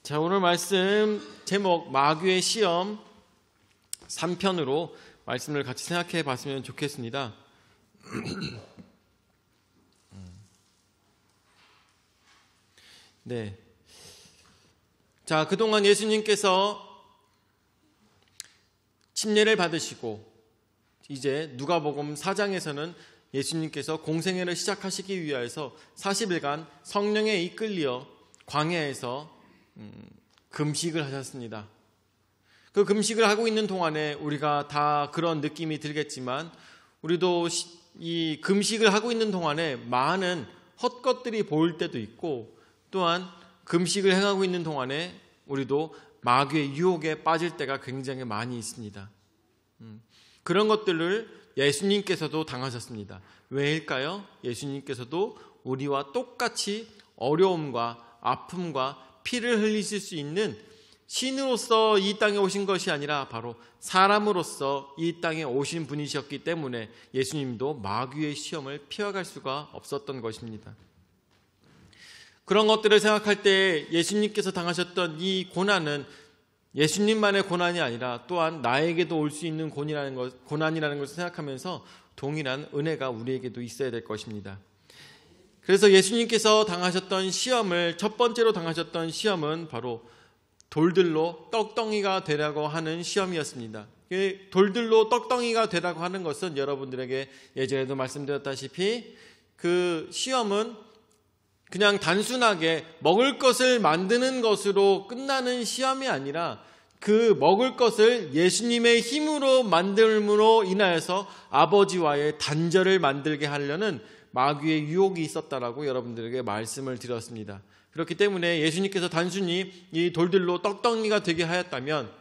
자, 오늘 말씀 제목 마귀의 시험 3편으로 말씀을 같이 생각해 봤으면 좋겠습니다. 네. 자, 그동안 예수님께서 침례를 받으시고 이제 누가복음 4장에서는 예수님께서 공생애를 시작하시기 위하여서 40일간 성령에 이끌려 광야에서 금식을 하셨습니다. 그 금식을 하고 있는 동안에 우리가 다 그런 느낌이 들겠지만 우리도 이 금식을 하고 있는 동안에 많은 헛것들이 보일 때도 있고 또한 금식을 행하고 있는 동안에 우리도 마귀의 유혹에 빠질 때가 굉장히 많이 있습니다. 그런 것들을 예수님께서도 당하셨습니다. 왜일까요? 예수님께서도 우리와 똑같이 어려움과 아픔과 피를 흘리실 수 있는 신으로서 이 땅에 오신 것이 아니라 바로 사람으로서 이 땅에 오신 분이셨기 때문에 예수님도 마귀의 시험을 피해갈 수가 없었던 것입니다. 그런 것들을 생각할 때 예수님께서 당하셨던 이 고난은 예수님만의 고난이 아니라 또한 나에게도 올 수 있는 고난이라는 것을 생각하면서 동일한 은혜가 우리에게도 있어야 될 것입니다. 그래서 예수님께서 당하셨던 시험을 첫 번째로 당하셨던 시험은 바로 돌들로 떡덩이가 되라고 하는 시험이었습니다. 돌들로 떡덩이가 되라고 하는 것은 여러분들에게 예전에도 말씀드렸다시피 그 시험은 그냥 단순하게 먹을 것을 만드는 것으로 끝나는 시험이 아니라 그 먹을 것을 예수님의 힘으로 만들므로 인하여서 아버지와의 단절을 만들게 하려는 마귀의 유혹이 있었다라고 여러분들에게 말씀을 드렸습니다. 그렇기 때문에 예수님께서 단순히 이 돌들로 떡덩이가 되게 하였다면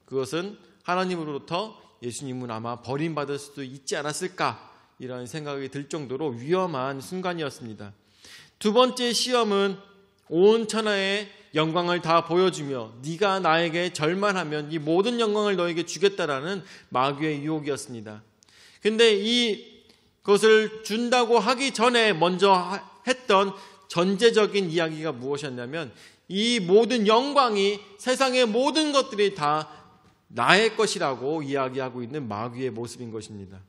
그것은 하나님으로부터 예수님은 아마 버림받을 수도 있지 않았을까 이런 생각이 들 정도로 위험한 순간이었습니다. 두 번째 시험은 온 천하의 영광을 다 보여주며 네가 나에게 절만하면 이 모든 영광을 너에게 주겠다라는 마귀의 유혹이었습니다. 근데 이것을 준다고 하기 전에 먼저 했던 전제적인 이야기가 무엇이었냐면 이 모든 영광이 세상의 모든 것들이 다 나의 것이라고 이야기하고 있는 마귀의 모습인 것입니다.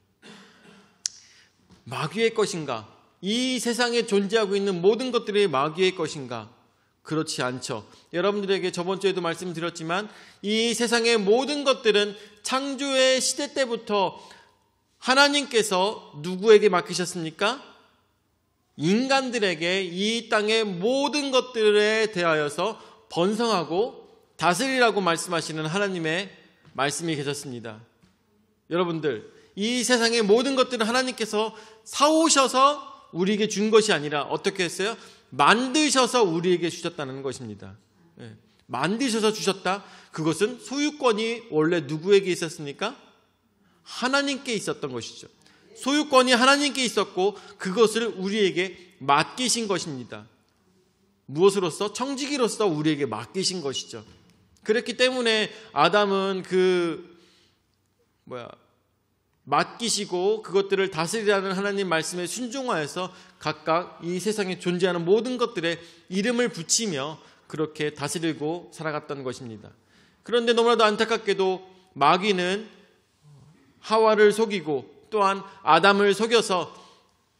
마귀의 것인가? 이 세상에 존재하고 있는 모든 것들이 마귀의 것인가? 그렇지 않죠. 여러분들에게 저번 주에도 말씀드렸지만 이 세상의 모든 것들은 창조의 시대 때부터 하나님께서 누구에게 맡기셨습니까? 인간들에게 이 땅의 모든 것들에 대하여서 번성하고 다스리라고 말씀하시는 하나님의 말씀이 계셨습니다. 여러분들, 이 세상의 모든 것들은 하나님께서 사오셔서 우리에게 준 것이 아니라 어떻게 했어요? 만드셔서 우리에게 주셨다는 것입니다. 만드셔서 주셨다. 그것은 소유권이 원래 누구에게 있었습니까? 하나님께 있었던 것이죠. 소유권이 하나님께 있었고 그것을 우리에게 맡기신 것입니다. 무엇으로서? 청지기로서 우리에게 맡기신 것이죠. 그렇기 때문에 아담은 맡기시고 그것들을 다스리라는 하나님 말씀에 순종하여서 각각 이 세상에 존재하는 모든 것들에 이름을 붙이며 그렇게 다스리고 살아갔던 것입니다. 그런데 너무나도 안타깝게도 마귀는 하와를 속이고 또한 아담을 속여서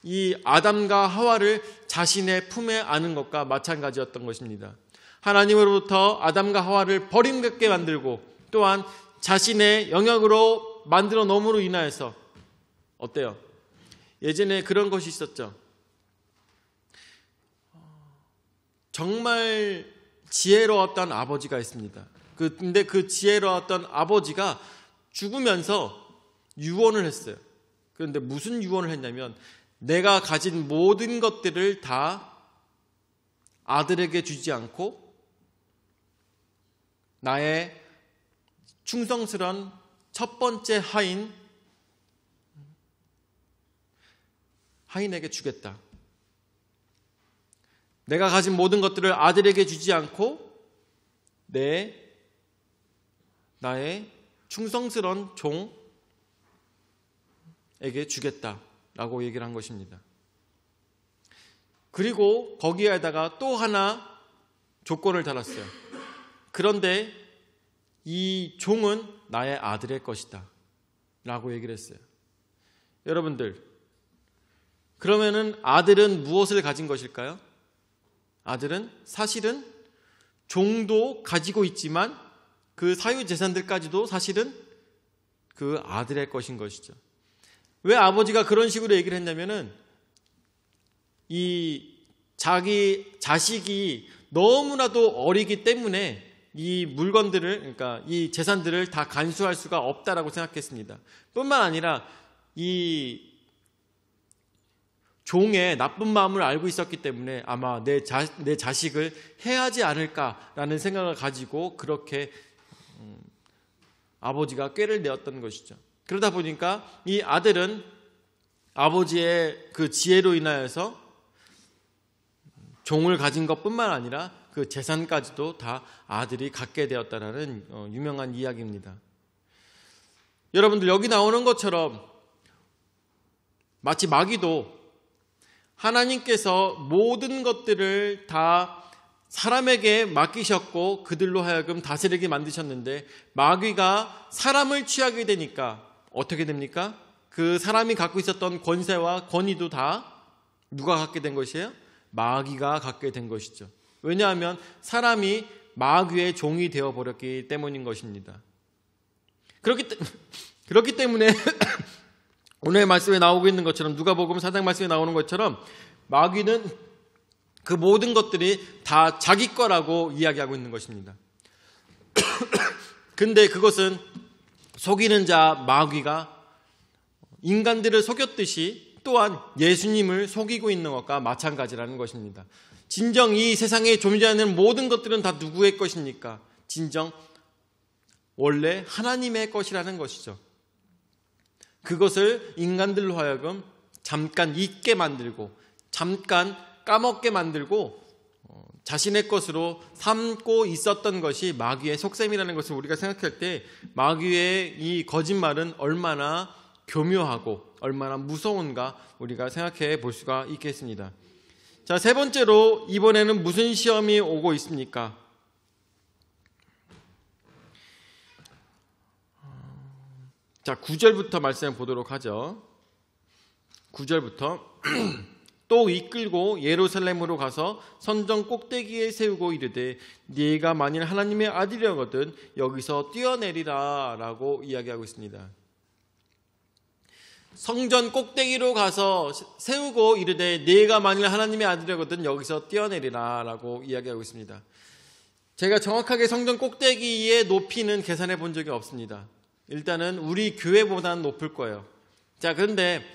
이 아담과 하와를 자신의 품에 안은 것과 마찬가지였던 것입니다. 하나님으로부터 아담과 하와를 버림받게 만들고 또한 자신의 영역으로 만들어 놓음으로 인하여서 어때요? 예전에 그런 것이 있었죠. 정말 지혜로웠던 아버지가 있습니다. 근데 그 지혜로웠던 아버지가 죽으면서 유언을 했어요. 그런데 무슨 유언을 했냐면 내가 가진 모든 것들을 다 아들에게 주지 않고 나의 충성스러운 첫 번째 하인에게 주겠다. 내가 가진 모든 것들을 아들에게 주지 않고 나의 충성스러운 종에게 주겠다라고 얘기를 한 것입니다. 그리고 거기에다가 또 하나 조건을 달았어요. 그런데 이 종은 나의 아들의 것이다 라고 얘기를 했어요. 여러분들, 그러면은 아들은 무엇을 가진 것일까요? 아들은 사실은 종도 가지고 있지만 그 사유재산들까지도 사실은 그 아들의 것인 것이죠. 왜 아버지가 그런 식으로 얘기를 했냐면은 이 자기 자식이 너무나도 어리기 때문에 이 물건들을, 그러니까 이 재산들을 다 간수할 수가 없다라고 생각했습니다. 뿐만 아니라 이 종의 나쁜 마음을 알고 있었기 때문에 아마 내 자식을 해하지 않을까라는 생각을 가지고 그렇게 아버지가 꾀를 내었던 것이죠. 그러다 보니까 이 아들은 아버지의 그 지혜로 인하여서 종을 가진 것뿐만 아니라 그 재산까지도 다 아들이 갖게 되었다는 유명한 이야기입니다. 여러분들, 여기 나오는 것처럼 마치 마귀도 하나님께서 모든 것들을 다 사람에게 맡기셨고 그들로 하여금 다스리게 만드셨는데 마귀가 사람을 취하게 되니까 어떻게 됩니까? 그 사람이 갖고 있었던 권세와 권위도 다 누가 갖게 된 것이에요? 마귀가 갖게 된 것이죠. 왜냐하면 사람이 마귀의 종이 되어버렸기 때문인 것입니다. 그렇기 때문에 오늘 말씀에 나오고 있는 것처럼, 누가복음 4장 말씀에 나오는 것처럼 마귀는 그 모든 것들이 다 자기 거라고 이야기하고 있는 것입니다. 근데 그것은 속이는 자 마귀가 인간들을 속였듯이 또한 예수님을 속이고 있는 것과 마찬가지라는 것입니다. 진정 이 세상에 존재하는 모든 것들은 다 누구의 것입니까? 진정 원래 하나님의 것이라는 것이죠. 그것을 인간들로 하여금 잠깐 잊게 만들고 잠깐 까먹게 만들고 자신의 것으로 삼고 있었던 것이 마귀의 속셈이라는 것을 우리가 생각할 때 마귀의 이 거짓말은 얼마나 교묘하고 얼마나 무서운가 우리가 생각해 볼 수가 있겠습니다. 자, 세 번째로 이번에는 무슨 시험이 오고 있습니까? 자, 9절부터 말씀해 보도록 하죠. 9절부터 또 이끌고 예루살렘으로 가서 선정 꼭대기에 세우고 이르되 네가 만일 하나님의 아들이거든 여기서 뛰어내리라 라고 이야기하고 있습니다. 성전 꼭대기로 가서 세우고 이르되 네가 만일 하나님의 아들이거든 여기서 뛰어내리라 라고 이야기하고 있습니다. 제가 정확하게 성전 꼭대기의 높이는 계산해 본 적이 없습니다. 일단은 우리 교회보다는 높을 거예요. 자, 그런데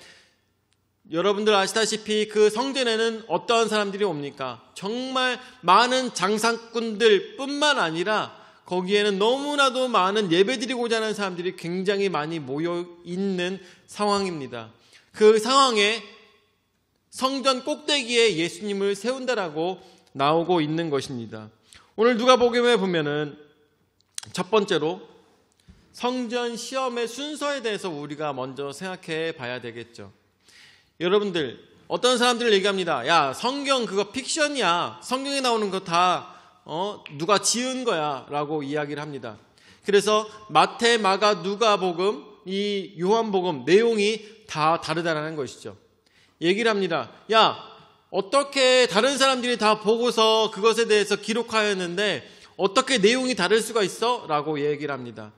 여러분들 아시다시피 그 성전에는 어떠한 사람들이 옵니까? 정말 많은 장사꾼들 뿐만 아니라 거기에는 너무나도 많은 예배드리고자 하는 사람들이 굉장히 많이 모여 있는 상황입니다. 그 상황에 성전 꼭대기에 예수님을 세운다라고 나오고 있는 것입니다. 오늘 누가복음에 보면은 첫 번째로 성전 시험의 순서에 대해서 우리가 먼저 생각해 봐야 되겠죠. 여러분들, 어떤 사람들을 얘기합니다. 야, 성경 그거 픽션이야. 성경에 나오는 거 다 누가 지은 거야 라고 이야기를 합니다. 그래서 마태, 마가, 누가복음, 이 요한복음 내용이 다 다르다는 것이죠. 얘기를 합니다. 야, 어떻게 다른 사람들이 다 보고서 그것에 대해서 기록하였는데 어떻게 내용이 다를 수가 있어? 라고 얘기를 합니다.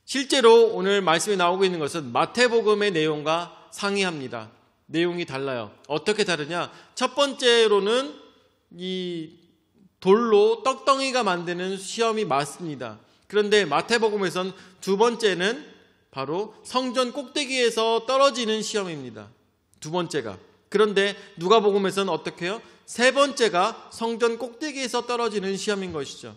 실제로 오늘 말씀에 나오고 있는 것은 마태복음의 내용과 상이합니다. 내용이 달라요. 어떻게 다르냐? 첫 번째로는 이 돌로 떡덩이가 만드는 시험이 맞습니다. 그런데 마태복음에선 두 번째는 바로 성전 꼭대기에서 떨어지는 시험입니다. 두 번째가. 그런데 누가복음에서는 어떻게 해요? 세 번째가 성전 꼭대기에서 떨어지는 시험인 것이죠.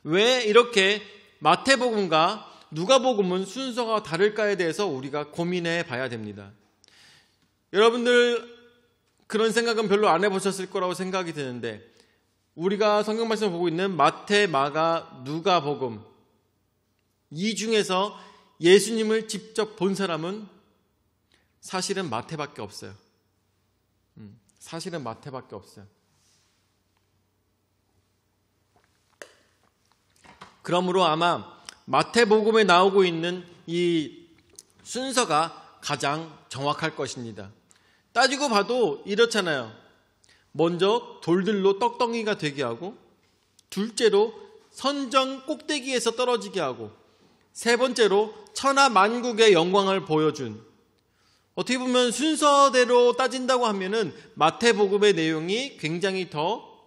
왜 이렇게 마태복음과 누가복음은 순서가 다를까에 대해서 우리가 고민해 봐야 됩니다. 여러분들 그런 생각은 별로 안 해보셨을 거라고 생각이 드는데 우리가 성경 말씀을 보고 있는 마태, 마가, 누가복음 이 중에서 예수님을 직접 본 사람은 사실은 마태밖에 없어요. 사실은 마태밖에 없어요. 그러므로 아마 마태복음에 나오고 있는 이 순서가 가장 정확할 것입니다. 따지고 봐도 이렇잖아요. 먼저 돌들로 떡덩이가 되게 하고, 둘째로 선전 꼭대기에서 떨어지게 하고, 세 번째로 천하 만국의 영광을 보여준, 어떻게 보면 순서대로 따진다고 하면은 마태복음의 내용이 굉장히 더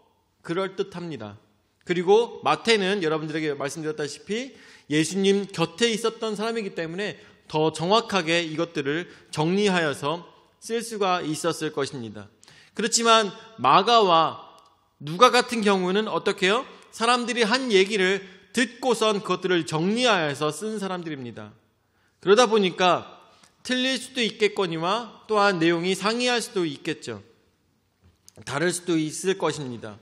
그럴듯합니다. 그리고 마태는 여러분들에게 말씀드렸다시피 예수님 곁에 있었던 사람이기 때문에 더 정확하게 이것들을 정리하여서 쓸 수가 있었을 것입니다. 그렇지만 마가와 누가 같은 경우는 어떻게 해요? 사람들이 한 얘기를 듣고선 그것들을 정리하여서 쓴 사람들입니다. 그러다 보니까 틀릴 수도 있겠거니와 또한 내용이 상이할 수도 있겠죠. 다를 수도 있을 것입니다.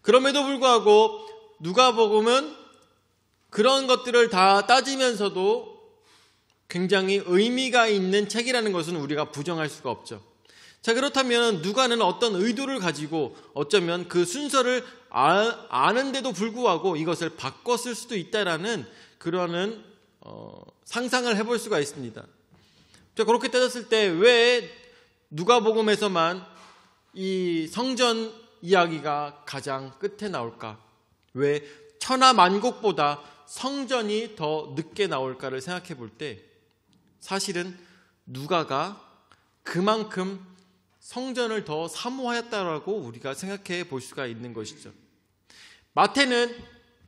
그럼에도 불구하고 누가복음은 그런 것들을 다 따지면서도 굉장히 의미가 있는 책이라는 것은 우리가 부정할 수가 없죠. 자, 그렇다면 누가는 어떤 의도를 가지고 어쩌면 그 순서를 아는데도 불구하고 이것을 바꿨을 수도 있다라는 그러한 상상을 해볼 수가 있습니다. 자, 그렇게 따졌을 때 왜 누가복음에서만 이 성전 이야기가 가장 끝에 나올까? 왜 천하 만국보다 성전이 더 늦게 나올까를 생각해 볼 때 사실은 누가가 그만큼 성전을 더 사모하였다라고 우리가 생각해 볼 수가 있는 것이죠. 마태는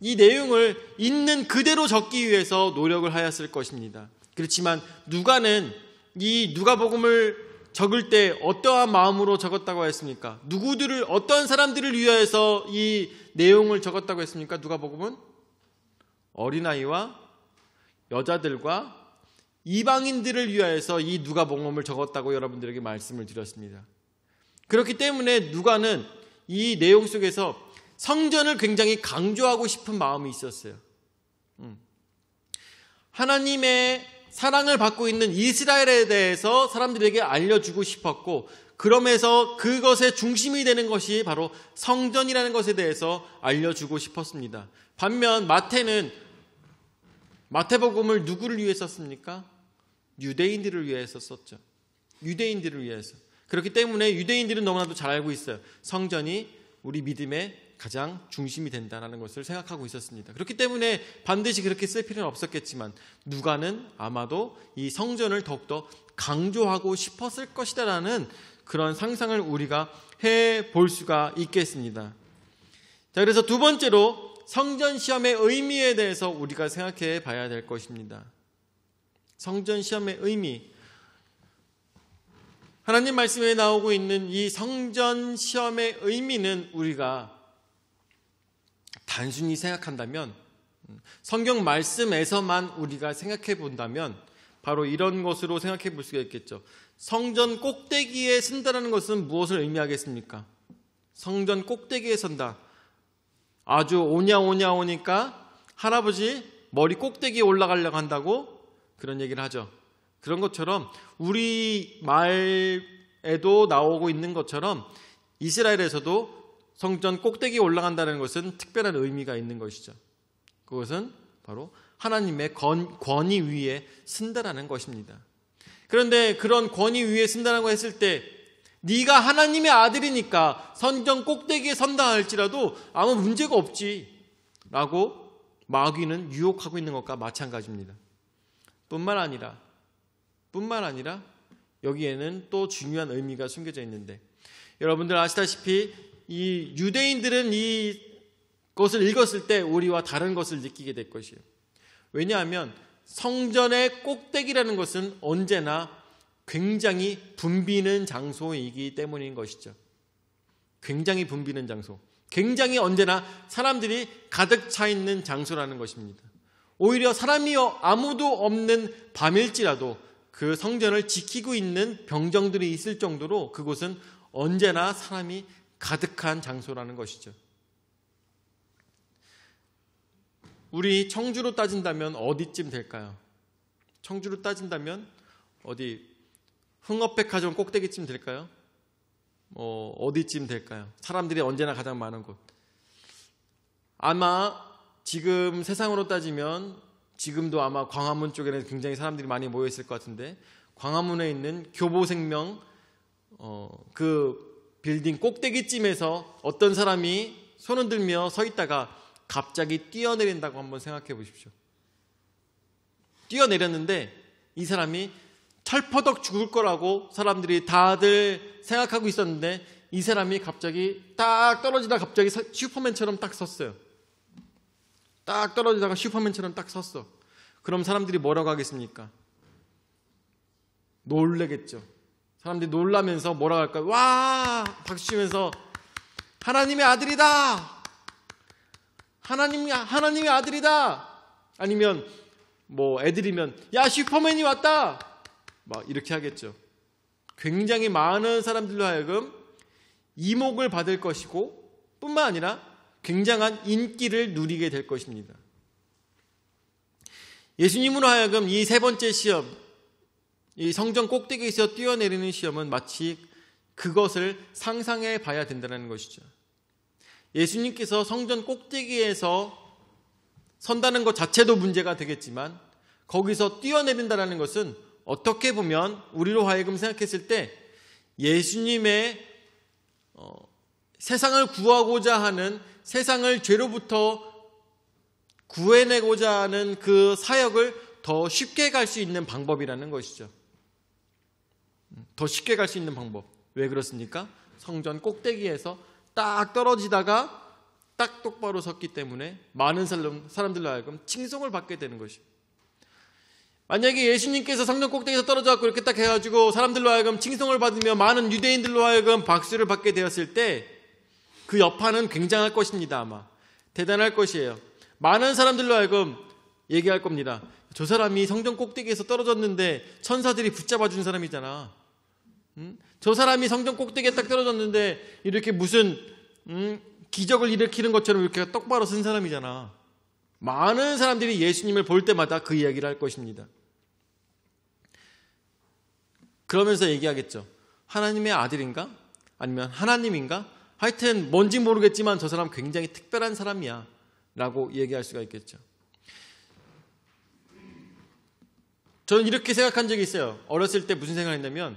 이 내용을 있는 그대로 적기 위해서 노력을 하였을 것입니다. 그렇지만 누가는 이 누가복음을 적을 때 어떠한 마음으로 적었다고 했습니까? 누구들을, 어떤 사람들을 위하여서 이 내용을 적었다고 했습니까? 누가복음은 어린아이와 여자들과 이방인들을 위하여서 이 누가복음을 적었다고 여러분들에게 말씀을 드렸습니다. 그렇기 때문에 누가는 이 내용 속에서 성전을 굉장히 강조하고 싶은 마음이 있었어요. 하나님의 사랑을 받고 있는 이스라엘에 대해서 사람들에게 알려주고 싶었고, 그러면서 그것의 중심이 되는 것이 바로 성전이라는 것에 대해서 알려주고 싶었습니다. 반면 마태복음을 누구를 위해 썼습니까? 유대인들을 위해서 썼죠. 유대인들을 위해서. 그렇기 때문에 유대인들은 너무나도 잘 알고 있어요. 성전이 우리 믿음의 가장 중심이 된다는 것을 생각하고 있었습니다. 그렇기 때문에 반드시 그렇게 쓸 필요는 없었겠지만 누가는 아마도 이 성전을 더욱더 강조하고 싶었을 것이다라는 그런 상상을 우리가 해볼 수가 있겠습니다. 자, 그래서 두 번째로 성전 시험의 의미에 대해서 우리가 생각해 봐야 될 것입니다. 성전 시험의 의미. 하나님 말씀에 나오고 있는 이 성전 시험의 의미는 우리가 단순히 생각한다면, 성경 말씀에서만 우리가 생각해 본다면 바로 이런 것으로 생각해 볼 수가 있겠죠. 성전 꼭대기에 쓴다는 것은 무엇을 의미하겠습니까? 성전 꼭대기에 선다. 아주 오냐오니까 할아버지 머리 꼭대기에 올라가려고 한다고 그런 얘기를 하죠. 그런 것처럼 우리 말에도 나오고 있는 것처럼 이스라엘에서도 성전 꼭대기에 올라간다는 것은 특별한 의미가 있는 것이죠. 그것은 바로 하나님의 권위 위에 쓴다라는 것입니다. 그런데 그런 권위 위에 쓴다라고 했을 때 네가 하나님의 아들이니까 성전 꼭대기에 선다 할지라도 아무 문제가 없지 라고 마귀는 유혹하고 있는 것과 마찬가지입니다. 뿐만 아니라 여기에는 또 중요한 의미가 숨겨져 있는데, 여러분들 아시다시피 이 유대인들은 이것을 읽었을 때 우리와 다른 것을 느끼게 될 것이에요. 왜냐하면 성전의 꼭대기라는 것은 언제나 굉장히 붐비는 장소이기 때문인 것이죠. 굉장히 붐비는 장소, 굉장히 언제나 사람들이 가득 차 있는 장소라는 것입니다. 오히려 사람이 아무도 없는 밤일지라도 그 성전을 지키고 있는 병정들이 있을 정도로 그곳은 언제나 사람이 가득한 장소라는 것이죠. 우리 청주로 따진다면 어디쯤 될까요? 청주로 따진다면 어디 흥업백화점 꼭대기쯤 될까요? 어디쯤 될까요? 사람들이 언제나 가장 많은 곳. 아마 지금 세상으로 따지면 지금도 아마 광화문 쪽에는 굉장히 사람들이 많이 모여 있을 것 같은데, 광화문에 있는 교보생명 그 빌딩 꼭대기쯤에서 어떤 사람이 손을 들며 서 있다가 갑자기 뛰어내린다고 한번 생각해 보십시오. 뛰어내렸는데 이 사람이 철퍼덕 죽을 거라고 사람들이 다들 생각하고 있었는데, 이 사람이 갑자기 딱 떨어지다 갑자기 슈퍼맨처럼 딱 섰어요. 딱 떨어지다가 슈퍼맨처럼 딱 섰어. 그럼 사람들이 뭐라고 하겠습니까? 놀래겠죠. 사람들이 놀라면서 뭐라고 할까요? 와! 박수 치면서 하나님의 아들이다! 하나님의 아들이다! 아니면 뭐 애들이면 야, 슈퍼맨이 왔다! 막 이렇게 하겠죠. 굉장히 많은 사람들로 하여금 이목을 받을 것이고, 뿐만 아니라 굉장한 인기를 누리게 될 것입니다. 예수님으로 하여금 이 세 번째 시험, 이 성전 꼭대기에서 뛰어내리는 시험은 마치 그것을 상상해 봐야 된다는 것이죠. 예수님께서 성전 꼭대기에서 선다는 것 자체도 문제가 되겠지만, 거기서 뛰어내린다는 것은 어떻게 보면 우리로 하여금 생각했을 때 예수님의 세상을 구하고자 하는, 세상을 죄로부터 구해내고자 하는 그 사역을 더 쉽게 갈 수 있는 방법이라는 것이죠. 더 쉽게 갈 수 있는 방법. 왜 그렇습니까? 성전 꼭대기에서 딱 떨어지다가 딱 똑바로 섰기 때문에 많은 사람들로 하여금 칭송을 받게 되는 것이죠. 만약에 예수님께서 성전 꼭대기에서 떨어져서 이렇게 딱 해가지고 사람들로 하여금 칭송을 받으며 많은 유대인들로 하여금 박수를 받게 되었을 때 그 여파는 굉장할 것입니다. 아마 대단할 것이에요. 많은 사람들로 하여금 얘기할 겁니다. 저 사람이 성전 꼭대기에서 떨어졌는데 천사들이 붙잡아 준 사람이잖아. 저 사람이 성전 꼭대기에 딱 떨어졌는데 이렇게 무슨 기적을 일으키는 것처럼 이렇게 똑바로 쓴 사람이잖아. 많은 사람들이 예수님을 볼 때마다 그 이야기를 할 것입니다. 그러면서 얘기하겠죠. 하나님의 아들인가? 아니면 하나님인가? 하여튼 뭔지 모르겠지만 저 사람 굉장히 특별한 사람이야 라고 얘기할 수가 있겠죠. 저는 이렇게 생각한 적이 있어요. 어렸을 때 무슨 생각을 했냐면,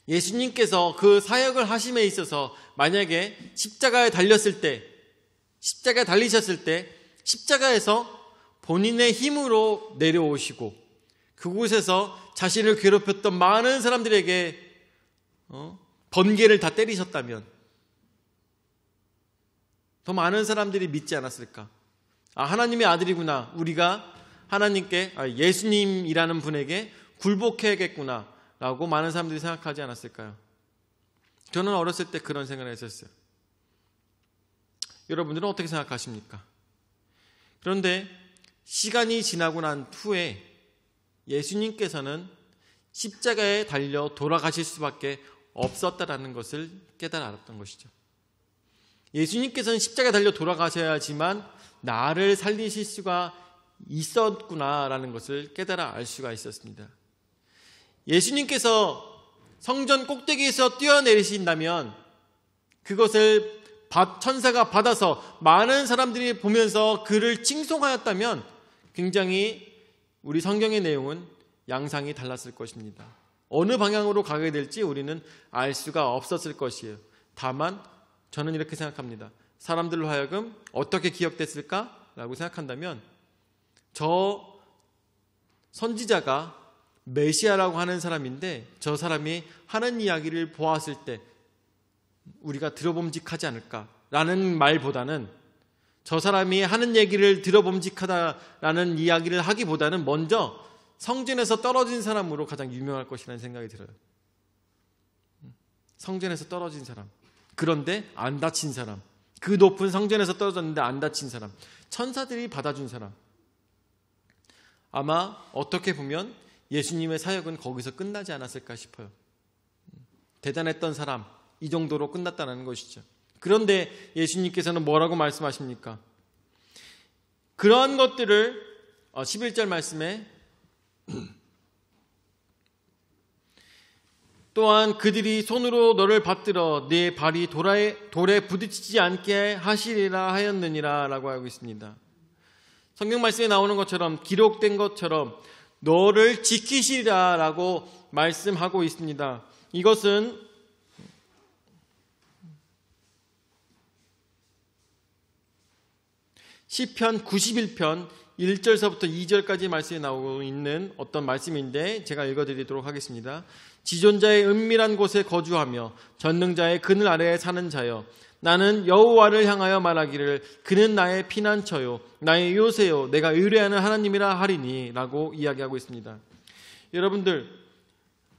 예수님께서 그 사역을 하심에 있어서 만약에 십자가에 달리셨을 때 십자가에서 본인의 힘으로 내려오시고 그곳에서 자신을 괴롭혔던 많은 사람들에게 번개를 다 때리셨다면 더 많은 사람들이 믿지 않았을까? 아, 하나님의 아들이구나. 우리가 하나님께, 예수님이라는 분에게 굴복해야겠구나 라고 많은 사람들이 생각하지 않았을까요? 저는 어렸을 때 그런 생각을 했었어요. 여러분들은 어떻게 생각하십니까? 그런데 시간이 지나고 난 후에 예수님께서는 십자가에 달려 돌아가실 수밖에 없었다라는 것을 깨달아 알았던 것이죠. 예수님께서는 십자가에 달려 돌아가셔야지만 나를 살리실 수가 있었구나라는 것을 깨달아 알 수가 있었습니다. 예수님께서 성전 꼭대기에서 뛰어내리신다면 그것을 천사가 받아서 많은 사람들이 보면서 그를 칭송하였다면 굉장히 우리 성경의 내용은 양상이 달랐을 것입니다. 어느 방향으로 가게 될지 우리는 알 수가 없었을 것이에요. 다만 저는 이렇게 생각합니다. 사람들로 하여금 어떻게 기억됐을까라고 생각한다면, 저 선지자가 메시아라고 하는 사람인데 저 사람이 하는 이야기를 보았을 때 우리가 들어봄직하지 않을까라는 말보다는, 저 사람이 하는 얘기를 들어봄직하다라는 이야기를 하기보다는 먼저 성전에서 떨어진 사람으로 가장 유명할 것이라는 생각이 들어요. 성전에서 떨어진 사람, 그런데 안 다친 사람, 그 높은 성전에서 떨어졌는데 안 다친 사람, 천사들이 받아준 사람. 아마 어떻게 보면 예수님의 사역은 거기서 끝나지 않았을까 싶어요. 대단했던 사람, 이 정도로 끝났다는 것이죠. 그런데 예수님께서는 뭐라고 말씀하십니까? 그러한 것들을 11절 말씀에 또한 그들이 손으로 너를 받들어 네 발이 돌에 부딪히지 않게 하시리라 하였느니라 라고 하고 있습니다. 성경 말씀에 나오는 것처럼, 기록된 것처럼 너를 지키시리라 라고 말씀하고 있습니다. 이것은 시편 91편 1절서부터 2절까지 말씀이 나오고 있는 어떤 말씀인데 제가 읽어드리도록 하겠습니다. 지존자의 은밀한 곳에 거주하며 전능자의 그늘 아래에 사는 자여, 나는 여호와를 향하여 말하기를 그는 나의 피난처요 나의 요새요 내가 의뢰하는 하나님이라 하리니 라고 이야기하고 있습니다. 여러분들,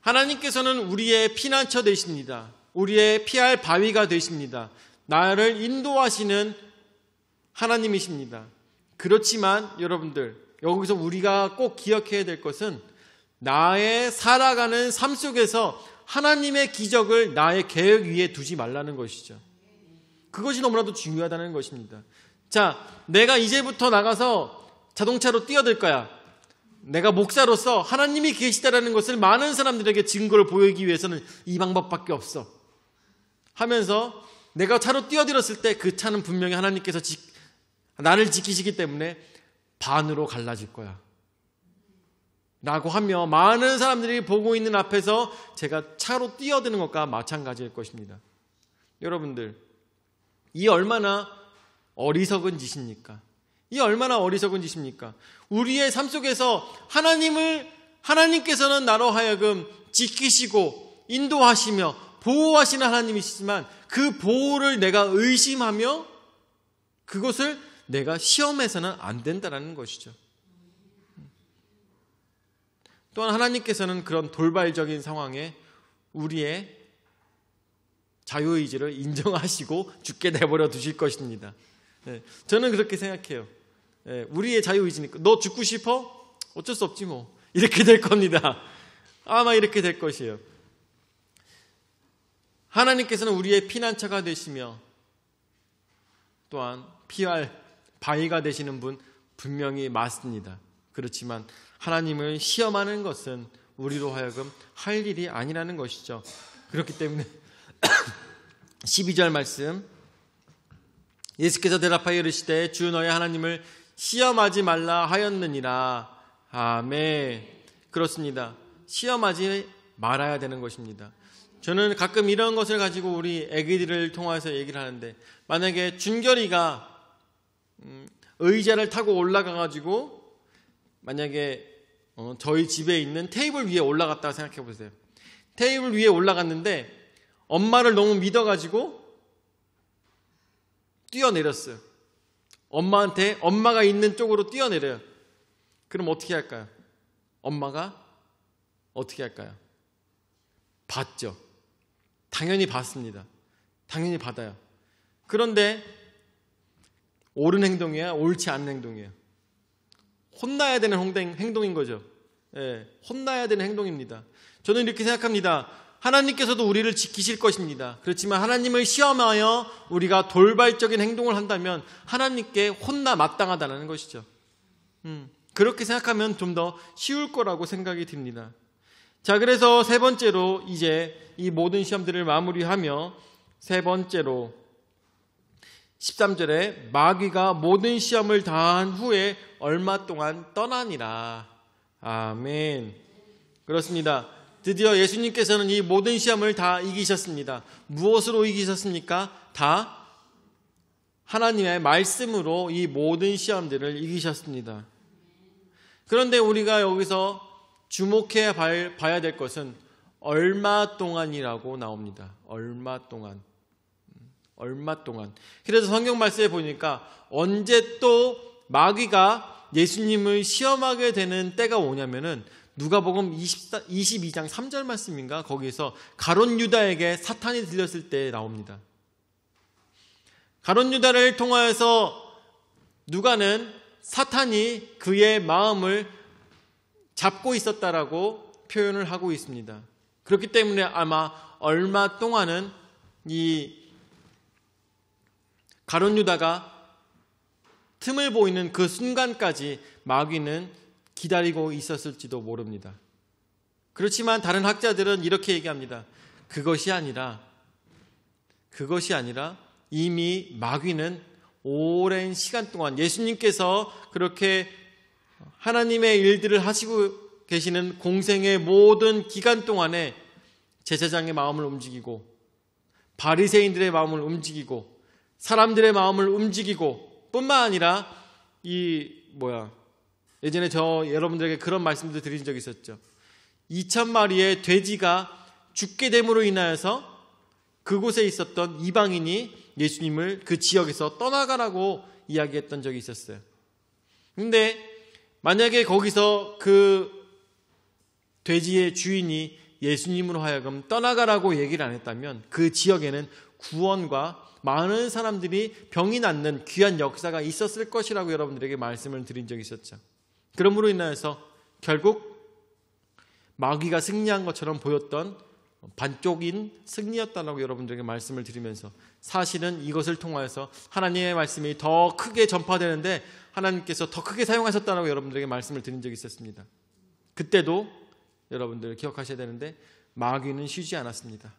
하나님께서는 우리의 피난처 되십니다. 우리의 피할 바위가 되십니다. 나를 인도하시는 하나님이십니다. 그렇지만 여러분들, 여기서 우리가 꼭 기억해야 될 것은 나의 살아가는 삶 속에서 하나님의 기적을 나의 계획 위에 두지 말라는 것이죠. 그것이 너무나도 중요하다는 것입니다. 자, 내가 이제부터 나가서 자동차로 뛰어들 거야. 내가 목사로서 하나님이 계시다라는 것을 많은 사람들에게 증거를 보이기 위해서는 이 방법밖에 없어 하면서 내가 차로 뛰어들었을 때 그 차는 분명히 하나님께서 나를 지키시기 때문에 반으로 갈라질 거야 라고 하며 많은 사람들이 보고 있는 앞에서 제가 차로 뛰어드는 것과 마찬가지일 것입니다. 여러분들, 이 얼마나 어리석은 짓입니까? 이 얼마나 어리석은 짓입니까? 우리의 삶 속에서 하나님께서는 나로 하여금 지키시고 인도하시며 보호하시는 하나님이시지만 그 보호를 내가 의심하며 그것을 내가 시험해서는 안 된다는 것이죠. 또한 하나님께서는 그런 돌발적인 상황에 우리의 자유의지를 인정하시고 죽게 내버려 두실 것입니다. 저는 그렇게 생각해요. 우리의 자유의지니까 너 죽고 싶어? 어쩔 수 없지 뭐. 이렇게 될 겁니다. 아마 이렇게 될 것이에요. 하나님께서는 우리의 피난처가 되시며 또한 피할 바위가 되시는 분 분명히 맞습니다. 그렇지만 하나님을 시험하는 것은 우리로 하여금 할 일이 아니라는 것이죠. 그렇기 때문에 12절 말씀, 예수께서 대답하여 이르시되 주 너의 하나님을 시험하지 말라 하였느니라. 아멘. 그렇습니다. 시험하지 말아야 되는 것입니다. 저는 가끔 이런 것을 가지고 우리 애기들을 통해서 얘기를 하는데, 만약에 준결이가 의자를 타고 올라가가지고 만약에 저희 집에 있는 테이블 위에 올라갔다고 생각해 보세요. 테이블 위에 올라갔는데 엄마를 너무 믿어가지고 뛰어내렸어요. 엄마가 있는 쪽으로 뛰어내려요. 그럼 어떻게 할까요? 엄마가 어떻게 할까요? 받죠. 당연히 받습니다. 당연히 받아요. 그런데 옳은 행동이야? 옳지 않은 행동이에요? 혼나야 되는 행동인 거죠. 혼나야 되는 행동입니다. 저는 이렇게 생각합니다. 하나님께서도 우리를 지키실 것입니다. 그렇지만 하나님을 시험하여 우리가 돌발적인 행동을 한다면 하나님께 혼나 마땅하다는 것이죠. 그렇게 생각하면 좀 더 쉬울 거라고 생각이 듭니다. 자, 그래서 세 번째로 이제 이 모든 시험들을 마무리하며 세 번째로 13절에 마귀가 모든 시험을 다한 후에 얼마 동안 떠나니라. 아멘. 그렇습니다. 드디어 예수님께서는 이 모든 시험을 다 이기셨습니다. 무엇으로 이기셨습니까? 다 하나님의 말씀으로 이 모든 시험들을 이기셨습니다. 그런데 우리가 여기서 주목해 봐야 될 것은 얼마 동안이라고 나옵니다. 얼마 동안. 그래서 성경 말씀에 보니까 언제 또 마귀가 예수님을 시험하게 되는 때가 오냐면은 누가복음 22장 3절 말씀인가? 거기서 가룟 유다에게 사탄이 들렸을 때 나옵니다. 가룟 유다를 통하여서 누가는 사탄이 그의 마음을 잡고 있었다라고 표현을 하고 있습니다. 그렇기 때문에 아마 얼마 동안은 이 가룟 유다가 틈을 보이는 그 순간까지 마귀는 기다리고 있었을지도 모릅니다. 그렇지만 다른 학자들은 이렇게 얘기합니다. 그것이 아니라 이미 마귀는 오랜 시간 동안 예수님께서 그렇게 하나님의 일들을 하시고 계시는 공생의 모든 기간 동안에 제사장의 마음을 움직이고 바리새인들의 마음을 움직이고 사람들의 마음을 움직이고 뿐만 아니라 예전에 여러분들에게 그런 말씀도 드린 적이 있었죠. 2,000마리의 돼지가 죽게 됨으로 인하여서 그곳에 있었던 이방인이 예수님을 그 지역에서 떠나가라고 이야기했던 적이 있었어요. 근데 만약에 거기서 그 돼지의 주인이 예수님으로 하여금 떠나가라고 얘기를 안 했다면 그 지역에는 구원과 많은 사람들이 병이 낫는 귀한 역사가 있었을 것이라고 여러분들에게 말씀을 드린 적이 있었죠. 그러므로 인하여서 결국 마귀가 승리한 것처럼 보였던 반쪽인 승리였다라고 여러분들에게 말씀을 드리면서 사실은 이것을 통하여서 하나님의 말씀이 더 크게 전파되는데 하나님께서 더 크게 사용하셨다라고 여러분들에게 말씀을 드린 적이 있었습니다. 그때도 여러분들 기억하셔야 되는데 마귀는 쉬지 않았습니다.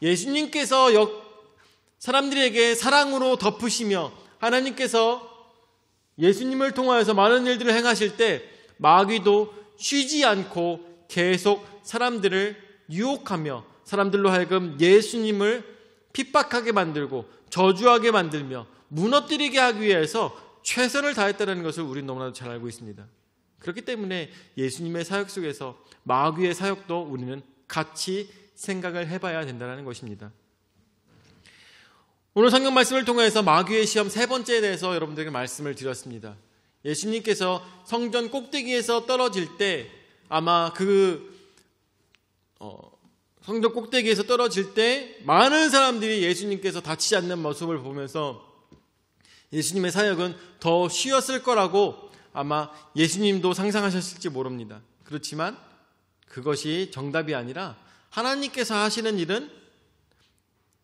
예수님께서 사람들에게 사랑으로 덮으시며 하나님께서 예수님을 통하여서 많은 일들을 행하실 때 마귀도 쉬지 않고 계속 사람들을 유혹하며 사람들로 하여금 예수님을 핍박하게 만들고 저주하게 만들며 무너뜨리게 하기 위해서 최선을 다했다는 것을 우리는 너무나도 잘 알고 있습니다. 그렇기 때문에 예수님의 사역 속에서 마귀의 사역도 우리는 같이 생각을 해봐야 된다는 것입니다. 오늘 성경 말씀을 통해서 마귀의 시험 세 번째에 대해서 여러분들에게 말씀을 드렸습니다. 예수님께서 성전 꼭대기에서 떨어질 때 아마 성전 꼭대기에서 떨어질 때 많은 사람들이 예수님께서 다치지 않는 모습을 보면서 예수님의 사역은 더 쉬웠을 거라고 아마 예수님도 상상하셨을지 모릅니다. 그렇지만 그것이 정답이 아니라 하나님께서 하시는 일은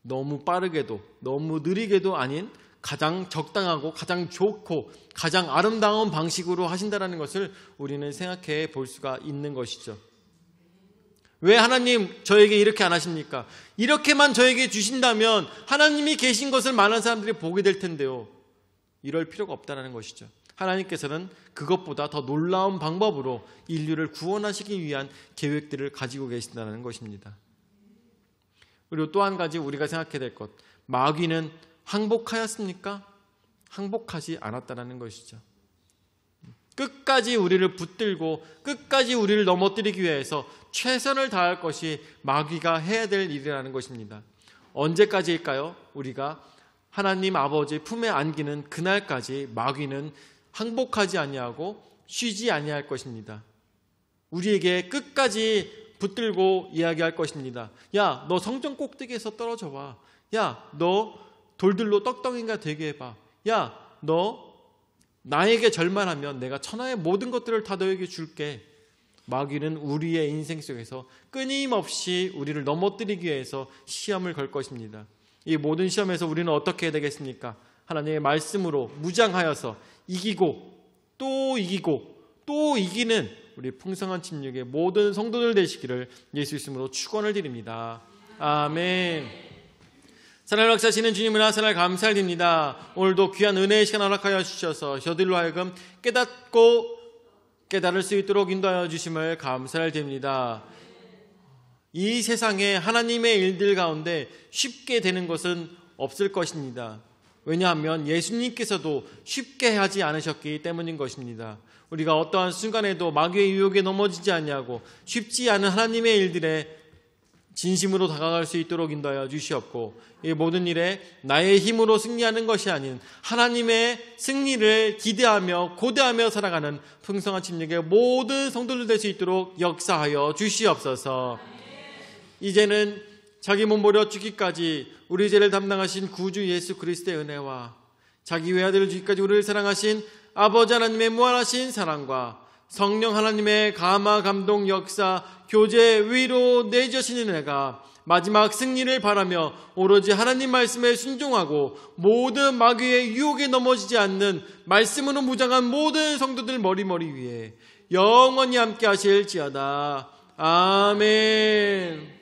너무 빠르게도 너무 느리게도 아닌 가장 적당하고 가장 좋고 가장 아름다운 방식으로 하신다는 것을 우리는 생각해 볼 수가 있는 것이죠. 왜 하나님 저에게 이렇게 안 하십니까? 이렇게만 저에게 주신다면 하나님이 계신 것을 많은 사람들이 보게 될 텐데요. 이럴 필요가 없다는 것이죠. 하나님께서는 그것보다 더 놀라운 방법으로 인류를 구원하시기 위한 계획들을 가지고 계신다는 것입니다. 그리고 또 한 가지 우리가 생각해야 될 것, 마귀는 항복하였습니까? 항복하지 않았다는 것이죠. 끝까지 우리를 붙들고 끝까지 우리를 넘어뜨리기 위해서 최선을 다할 것이 마귀가 해야 될 일이라는 것입니다. 언제까지일까요? 우리가 하나님 아버지 품에 안기는 그날까지 마귀는 항복하지 아니하고 쉬지 아니할 것입니다. 우리에게 끝까지 붙들고 이야기할 것입니다. 야, 너 성전 꼭대기에서 떨어져 봐. 야, 너 돌들로 떡덩이가 되게 해봐. 야, 너 나에게 절만하면 내가 천하의 모든 것들을 다 너에게 줄게. 마귀는 우리의 인생 속에서 끊임없이 우리를 넘어뜨리기 위해서 시험을 걸 것입니다. 이 모든 시험에서 우리는 어떻게 해야 되겠습니까? 하나님의 말씀으로 무장하여서 이기고 또 이기고 또 이기는 우리 풍성한 침략의 모든 성도들 되시기를 예수 이름으로 축원을 드립니다. 아멘. 사랑을 역사하시는 주님을 하사날 감사드립니다. 오늘도 귀한 은혜의 시간 허락하여 주셔서 저들로 하여금 깨닫고 깨달을 수 있도록 인도하여 주심을 감사를 드립니다. 이 세상에 하나님의 일들 가운데 쉽게 되는 것은 없을 것입니다. 왜냐하면 예수님께서도 쉽게 하지 않으셨기 때문인 것입니다. 우리가 어떠한 순간에도 마귀의 유혹에 넘어지지 않냐고 쉽지 않은 하나님의 일들에 진심으로 다가갈 수 있도록 인도하여 주시옵고 이 모든 일에 나의 힘으로 승리하는 것이 아닌 하나님의 승리를 기대하며 고대하며 살아가는 풍성한 침략의 모든 성도들 될 수 있도록 역사하여 주시옵소서. 이제는 자기 몸 버려 죽기까지 우리 죄를 담당하신 구주 예수 그리스도의 은혜와 자기 외아들을 주기까지 우리를 사랑하신 아버지 하나님의 무한하신 사랑과 성령 하나님의 감화 감동 역사 교제 위로 내주시는 은혜가 마지막 승리를 바라며 오로지 하나님 말씀에 순종하고 모든 마귀의 유혹에 넘어지지 않는 말씀으로 무장한 모든 성도들 머리머리 위에 영원히 함께 하실지어다. 아멘.